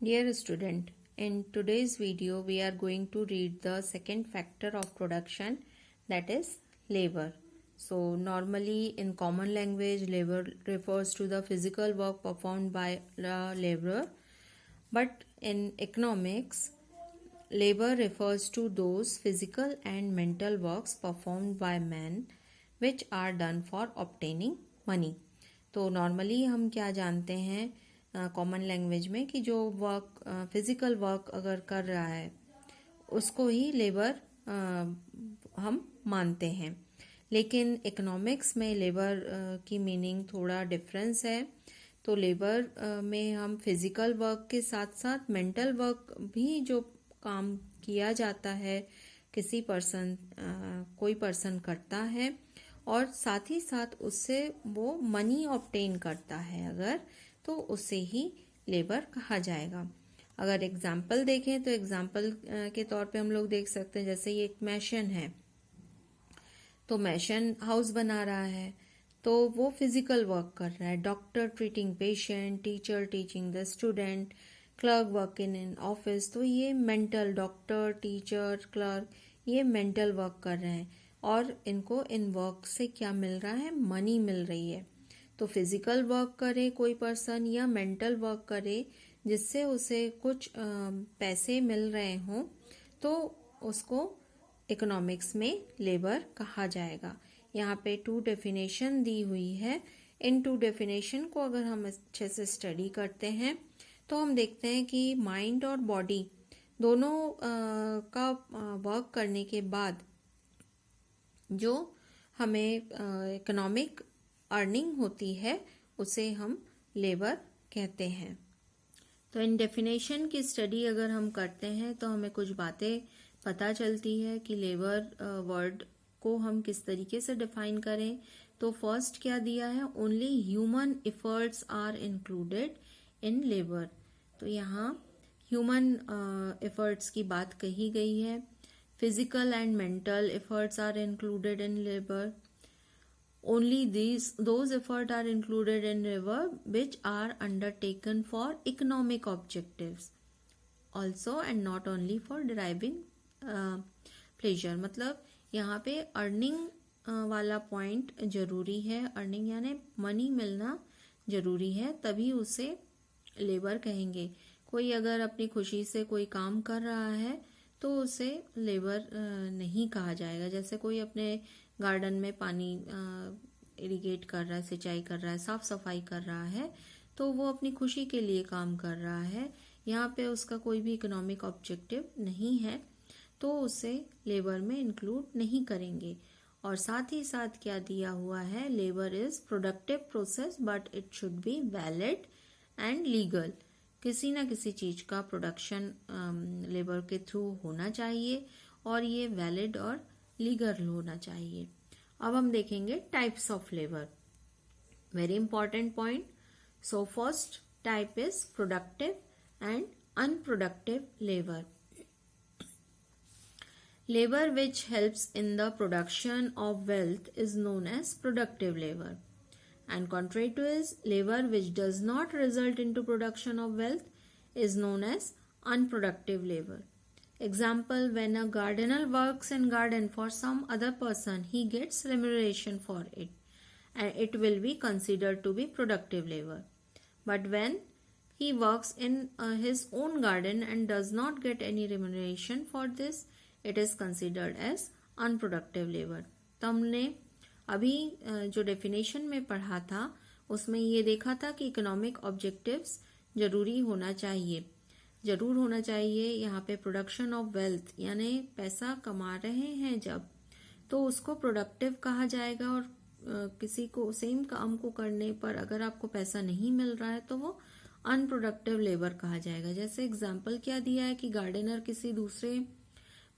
Dear student, in today's video we are going to read the second factor of production, that is labor. So normally in common language labor refers to the physical work performed by the laborer, but in economics labor refers to those physical and mental works performed by men which are done for obtaining money. तो normally हम क्या जानते हैं common language में कि जो work physical work अगर कर रहा है उसको ही लेबर हम मानते हैं, लेकिन इकोनॉमिक्स में लेबर की मीनिंग थोड़ा डिफरेंस है। तो लेबर में हम फिजिकल वर्क के साथ साथ मेंटल वर्क भी जो काम किया जाता है कोई पर्सन करता है और साथ ही साथ उससे वो मनी ऑब्टेन करता है अगर, तो उसे ही लेबर कहा जाएगा। अगर एग्जाम्पल देखें तो एग्जाम्पल के तौर पे हम लोग देख सकते हैं, जैसे ये एक मैशन है तो मैशन हाउस बना रहा है तो वो फिजिकल वर्क कर रहा है। Doctor treating patient, teacher teaching the student, clerk working in office, तो ये मेंटल, डॉक्टर, टीचर, क्लर्क, ये मेंटल वर्क कर रहे हैं और इनको इन वर्क से क्या मिल रहा है, मनी मिल रही है। तो फिजिकल वर्क करे कोई पर्सन या मेंटल वर्क करे जिससे उसे कुछ पैसे मिल रहे हों तो उसको इकोनॉमिक्स में लेबर कहा जाएगा। यहाँ पे 2 डेफिनेशन दी हुई है। इन 2 डेफिनेशन को अगर हम अच्छे से स्टडी करते हैं तो हम देखते हैं कि माइंड और बॉडी दोनों का वर्क करने के बाद जो हमें इकोनॉमिक अर्निंग होती है उसे हम लेबर कहते हैं। तो इन डेफिनेशन की स्टडी अगर हम करते हैं तो हमें कुछ बातें पता चलती है कि लेबर वर्ड को हम किस तरीके से डिफाइन करें। तो फर्स्ट क्या दिया है, only human efforts are included in labour. तो यहाँ ह्यूमन एफर्ट्स की बात कही गई है। Physical and mental efforts are included in labour. Only those efforts are included in labor which are undertaken for economic objectives also and not only for deriving pleasure। मतलब यहाँ पे अर्निंग वाला point जरूरी है, अर्निंग यानी money मिलना जरूरी है, तभी उसे लेबर कहेंगे। कोई अगर अपनी खुशी से कोई काम कर रहा है तो उसे लेबर नहीं कहा जाएगा। जैसे कोई अपने गार्डन में पानी इरिगेट कर रहा है, सिंचाई कर रहा है, साफ सफाई कर रहा है, तो वो अपनी खुशी के लिए काम कर रहा है, यहाँ पे उसका कोई भी इकोनॉमिक ऑब्जेक्टिव नहीं है, तो उसे लेबर में इंक्लूड नहीं करेंगे। और साथ ही साथ क्या दिया हुआ है, labour is productive process but it should be valid and legal. किसी ना किसी चीज का प्रोडक्शन लेबर के थ्रू होना चाहिए और ये वैलिड और लीगल होना चाहिए। अब हम देखेंगे types of labour, very important point. So first type is productive and unproductive labour. Labour which helps in the production of wealth is known as productive labour, and contrary to is labor which does not result into production of wealth is known as unproductive labor. Example, when a gardener works in garden for some other person, he gets remuneration for it and it will be considered to be productive labor. But when he works in his own garden and does not get any remuneration for this, it is considered as unproductive labor। तो हमने अभी जो definition में पढ़ा था उसमें ये देखा था कि इकोनॉमिक ऑब्जेक्टिव्स जरूर होना चाहिए। यहाँ पे प्रोडक्शन ऑफ वेल्थ यानी पैसा कमा रहे हैं जब, तो उसको प्रोडक्टिव कहा जाएगा। और किसी को सेम काम को करने पर अगर आपको पैसा नहीं मिल रहा है तो वो अनप्रोडक्टिव लेबर कहा जाएगा। जैसे एग्जाम्पल क्या दिया है कि गार्डनर किसी दूसरे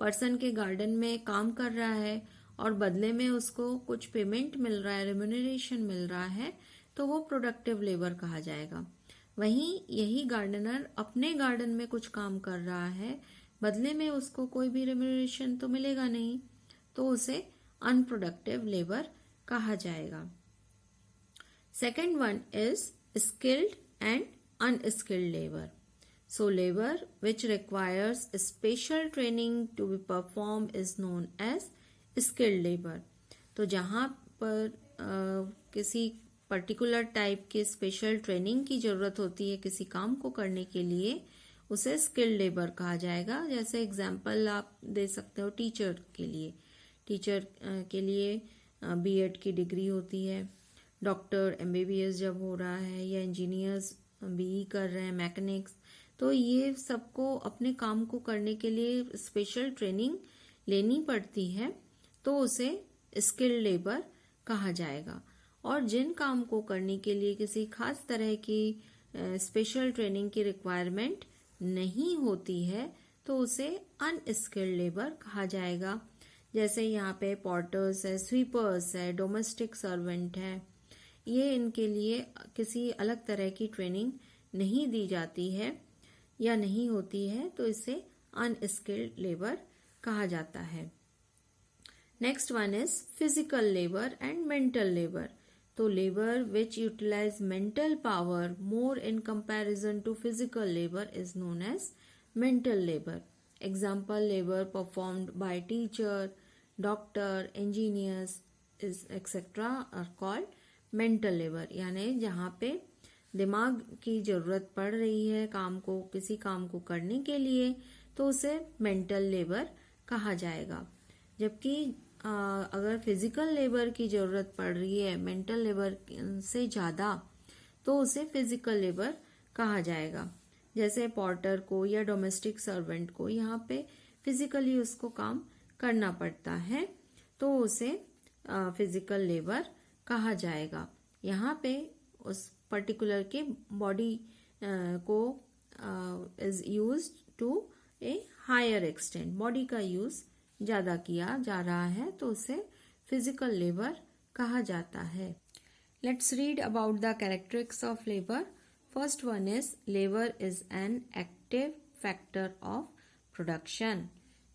पर्सन के गार्डन में काम कर रहा है और बदले में उसको कुछ पेमेंट मिल रहा है, रेम्यूनरेशन मिल रहा है, तो वो प्रोडक्टिव लेबर कहा जाएगा। वहीं यही गार्डनर अपने गार्डन में कुछ काम कर रहा है, बदले में उसको कोई भी रेम्यूनरेशन तो मिलेगा नहीं, तो उसे अनप्रोडक्टिव लेबर कहा जाएगा। Second one is skilled and unskilled labour. So labor which requires special training to be performed is known as skilled labor. तो जहाँ पर किसी पर्टिकुलर टाइप के स्पेशल ट्रेनिंग की जरूरत होती है किसी काम को करने के लिए, उसे स्किल्ड लेबर कहा जाएगा. जैसे एग्जांपल आप दे सकते हो टीचर के लिए. टीचर के लिए बीएड की डिग्री होती है. डॉक्टर एमबीबीएस जब हो रहा है, या इंजीनियर्स बीई कर रहे हैं, मैकेनिक्स, तो ये सबको अपने काम को करने के लिए स्पेशल ट्रेनिंग लेनी पड़ती है, तो उसे स्किल्ड लेबर कहा जाएगा. और जिन काम को करने के लिए किसी खास तरह की स्पेशल ट्रेनिंग की रिक्वायरमेंट नहीं होती है, तो उसे अनस्किल्ड लेबर कहा जाएगा. जैसे यहाँ पे पॉर्टर्स है, स्वीपर्स है, डोमेस्टिक सर्वेंट है, ये इनके लिए किसी अलग तरह की ट्रेनिंग नहीं दी जाती है या नहीं होती है, तो इसे अनस्किल्ड लेबर कहा जाता है. Next one is physical labour and mental labour. तो labour which utilise mental power more in comparison to physical labour is known as mental labour. Example, labour performed by teacher, doctor, engineers etcetera are called mental labour. यानी जहाँ पे दिमाग की जरूरत पड़ रही है काम को, किसी काम को करने के लिए, तो उसे मेंटल लेबर कहा जाएगा. जबकि अगर फिजिकल लेबर की जरूरत पड़ रही है मेंटल लेबर से ज्यादा, तो उसे फिजिकल लेबर कहा जाएगा. जैसे पॉर्टर को या डोमेस्टिक सर्वेंट को यहाँ पे फिजिकली उसको काम करना पड़ता है, तो उसे फिजिकल लेबर कहा जाएगा. यहाँ पे उस पर्टिकुलर के बॉडी को is used to a higher extent, body का यूज ज्यादा किया जा रहा है, तो उसे फिजिकल लेबर कहा जाता है. Let's read about the characteristics of labour. First one is labour is an active factor of production.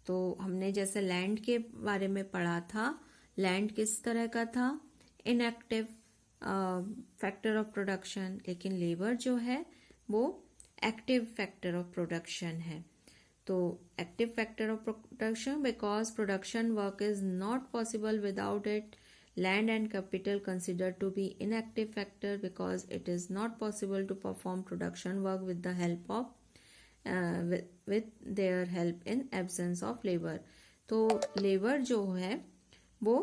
तो हमने जैसे लैंड के बारे में पढ़ा था, लैंड किस तरह का था, इनएक्टिव फैक्टर ऑफ प्रोडक्शन, लेकिन लेबर जो है वो एक्टिव फैक्टर ऑफ प्रोडक्शन है. तो active factor of production because production work is not possible without it. Land and capital consider to be inactive factor because it is not possible to perform production work with the help of with their help in absence of labor. तो labour जो है वो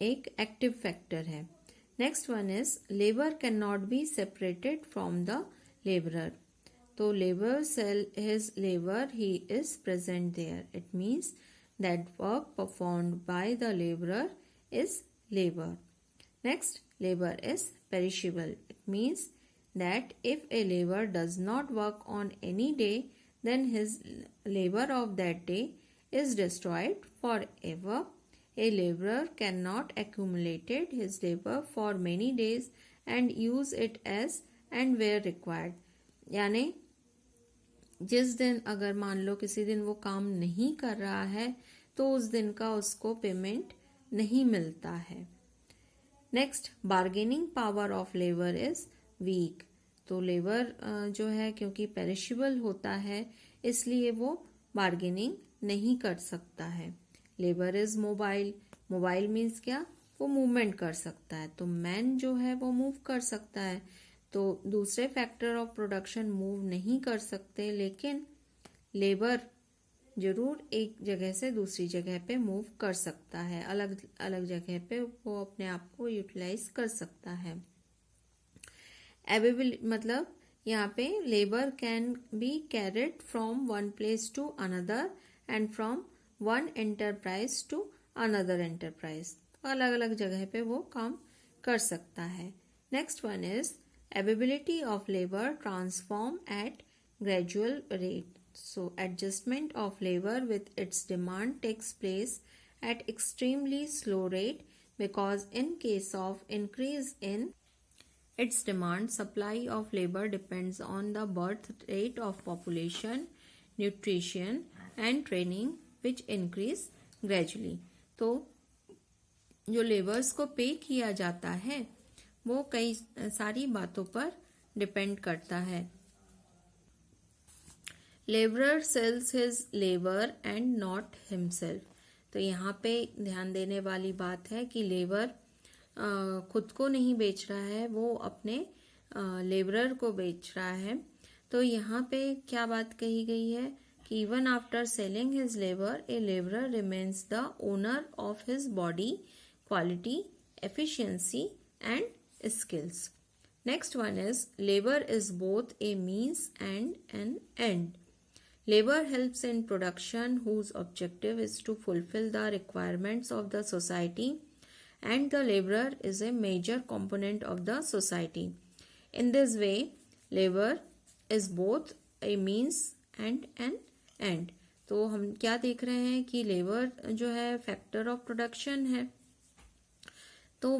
एक active factor है. Next one is labour can not be separated from the labourer. तो labour sell his labour, he is present there. It means that work performed by the labourer is labour. Next, labour is perishable. It means that if a laborer does not work on any day, then his labor of that day is destroyed forever. A laborer cannot accumulate his labor for many days and use it as and where required. यानी जिस दिन अगर मान लो किसी दिन वो काम नहीं कर रहा है, तो उस दिन का उसको पेमेंट नहीं मिलता है. Next, bargaining power of labour is weak. तो लेबर जो है क्योंकि पेरिशेबल होता है, इसलिए वो बार्गेनिंग नहीं कर सकता है. Labour is mobile. Mobile means क्या, वो मूवमेंट कर सकता है. तो मैन जो है वो मूव कर सकता है, तो दूसरे फैक्टर ऑफ प्रोडक्शन मूव नहीं कर सकते, लेकिन लेबर जरूर एक जगह से दूसरी जगह पे मूव कर सकता है. अलग अलग जगह पे वो अपने आप को यूटिलाइज कर सकता है. एबेबिलिटी मतलब यहाँ पे labour can be carried from one place to another and from one enterprise to another enterprise. अलग अलग जगह पे वो काम कर सकता है. नेक्स्ट वन इज एबेबिलिटी of labour transform at gradual rate. So adjustment of labour with its demand takes place at extremely slow rate because in case of increase in its demand, supply of labor depends on the birth rate of population, nutrition and training which increase gradually. तो जो labours को पे किया जाता है वो कई सारी बातों पर डिपेंड करता है. Labourer sales his labour and not himself. तो यहाँ पे ध्यान देने वाली बात है कि लेबर खुद को नहीं बेच रहा है, वो अपने लेबरर को बेच रहा है। तो यहाँ पे क्या बात कही गई है कि even after selling his labour A labourer remains the owner of his body, quality, efficiency and skills. Next one is labor is both a means and an end. Labor helps in production whose objective is to fulfill the requirements of the society, and the laborer is a major component of the society. In this way, labor is both a means and an end. तो हम क्या देख रहे हैं कि labour जो है factor of production है, तो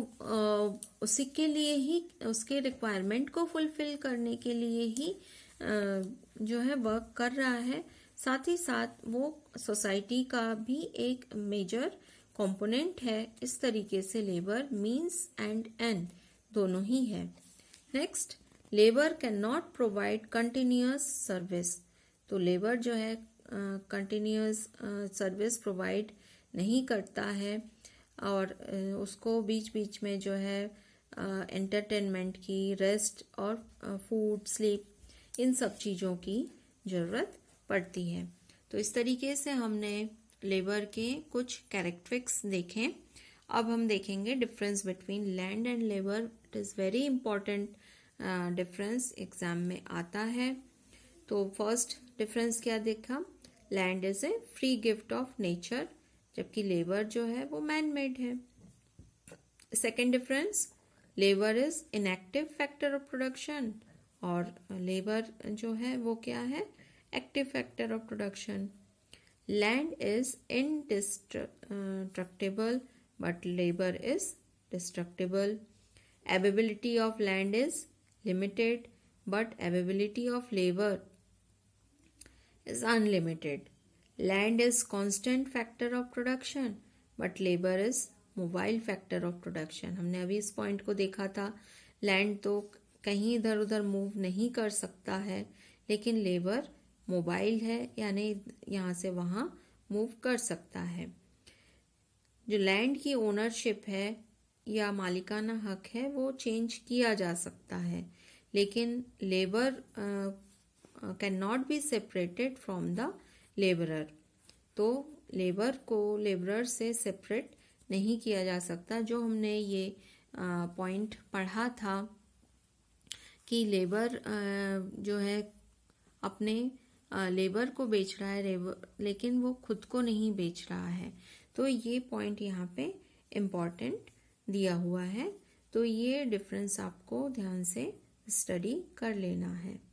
उसी के लिए ही, उसके रिक्वायरमेंट को फुलफिल करने के लिए ही जो है वर्क कर रहा है। साथ ही साथ वो सोसाइटी का भी एक मेजर कंपोनेंट है। इस तरीके से लेबर मींस एंड एंड दोनों ही है। Next, labour can not provide continuous service. तो लेबर जो है कंटिन्यूअस सर्विस प्रोवाइड नहीं करता है और उसको बीच बीच में जो है एंटरटेनमेंट की, रेस्ट और फूड, स्लीप, इन सब चीज़ों की ज़रूरत पड़ती है। तो इस तरीके से हमने लेबर के कुछ कैरेक्टरिस्टिक्स देखें। अब हम देखेंगे difference between land and labour. It is very important difference, exam में आता है। तो फर्स्ट डिफरेंस क्या देखा, land is a free gift of nature, जबकि लेबर जो है वो मैन मेड है। Second difference, labour is inactive factor of production, और लेबर जो है वो क्या है, active factor of production. Land is indestructible but labour is destructible. Availability of land is limited but availability of labour is unlimited. Land is constant factor of production, but labor is mobile factor of production. हमने अभी इस point को देखा था, land तो कहीं इधर उधर मूव नहीं कर सकता है, लेकिन लेबर मोबाइल है, यानी यहाँ से वहाँ मूव कर सकता है। जो लैंड की ओनरशिप है या मालिकाना हक है वो चेंज किया जा सकता है, लेकिन labour can not be separated from the labourer. तो लेबर को लेबरर से सेपरेट नहीं किया जा सकता। जो हमने ये पॉइंट पढ़ा था कि लेबर जो है अपने लेबर को बेच रहा है, लेकिन वो खुद को नहीं बेच रहा है। तो ये पॉइंट यहाँ पे इम्पॉर्टेंट दिया हुआ है। तो ये डिफरेंस आपको ध्यान से स्टडी कर लेना है।